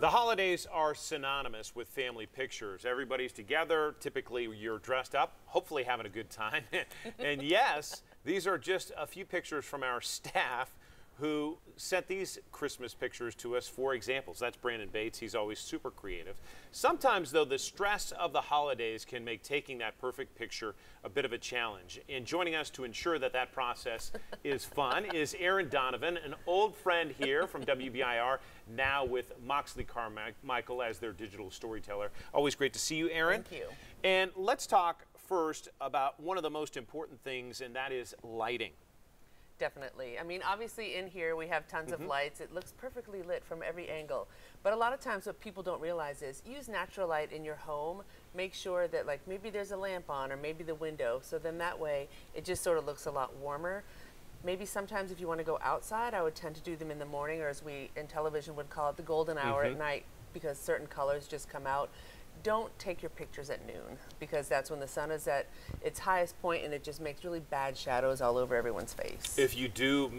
The holidays are synonymous with family pictures. Everybody's together. Typically, you're dressed up, hopefully having a good time. And yes, these are just a few pictures from our staff who sent these Christmas pictures to us for examples. That's Brandon Bates. He's always super creative. Sometimes, though, the stress of the holidays can make taking that perfect picture a bit of a challenge. And joining us to ensure that that process is fun is Erin Donovan, an old friend here from WBIR, now with Moxley Carmichael as their digital storyteller. Always great to see you, Erin. Thank you. And let's talk first about one of the most important things, and that is lighting. Definitely. I mean, obviously in here we have tons of lights. It looks perfectly lit from every angle. But a lot of times what people don't realize is use natural light in your home. Make sure that like maybe there's a lamp on or maybe the window. So then that way it just sort of looks a lot warmer. Maybe sometimes if you want to go outside, I would tend to do them in the morning, or as we in television would call it, the golden hour at night, because certain colors just come out. Don't take your pictures at noon, because that's when the sun is at its highest point and it just makes really bad shadows all over everyone's face. If you do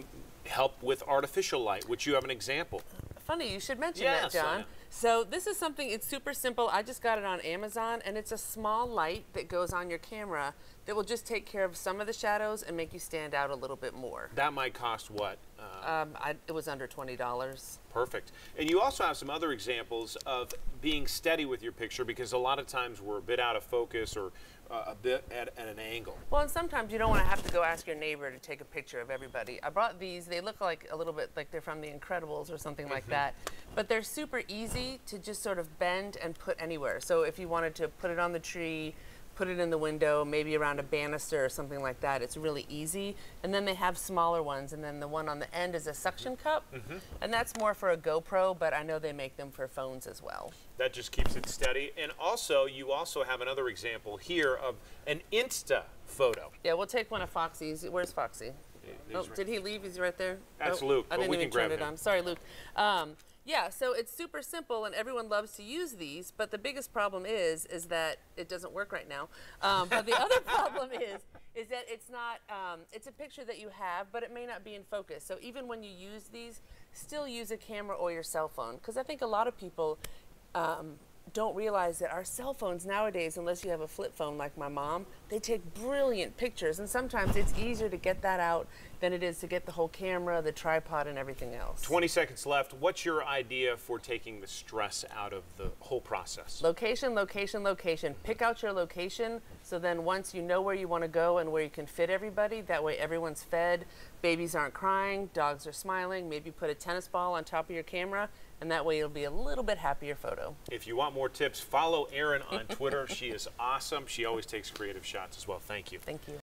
help with artificial light, which you have an example. Funny, you should mention that, John. So this is something, it's super simple. I just got it on Amazon, and it's a small light that goes on your camera that will just take care of some of the shadows and make you stand out a little bit more. That might cost what? It was under $20. Perfect. And you also have some other examples of being steady with your picture, because a lot of times we're a bit out of focus or a bit at an angle. Well, and sometimes you don't want to have to go ask your neighbor to take a picture of everybody. I brought these. They look like a little bit like they're from The Incredibles or something like that. But they're super easy to just sort of bend and put anywhere. So if you wanted to put it on the tree, put it in the window, maybe around a banister or something like that, it's really easy. And then they have smaller ones, and then the one on the end is a suction cup, and that's more for a GoPro, but I know they make them for phones as well. That just keeps it steady. And also, you also have another example here of an Insta photo. Yeah, we'll take one of Foxy's. Where's Foxy? Oh, did he leave? He's right there. That's Luke, I didn't but we even can grab turn it him. on. Sorry, Luke. Yeah, so it's super simple, and everyone loves to use these, but the biggest problem is that it doesn't work right now. But the other problem is that it's not, it's a picture that you have, but it may not be in focus. So even when you use these, still use a camera or your cell phone, because I think a lot of people don't realize that our cell phones nowadays, unless you have a flip phone like my mom, they take brilliant pictures, and sometimes it's easier to get that out than it is to get the whole camera, the tripod, and everything else. 20 seconds left. What's your idea for taking the stress out of the whole process? Location, location, location. Pick out your location, so then once you know where you want to go and where you can fit everybody, that way everyone's fed, babies aren't crying, dogs are smiling, maybe put a tennis ball on top of your camera, and that way it'll be a little bit happier photo. If you want more tips, follow Erin on Twitter. She is awesome. She always takes creative shots as well. Thank you. Thank you.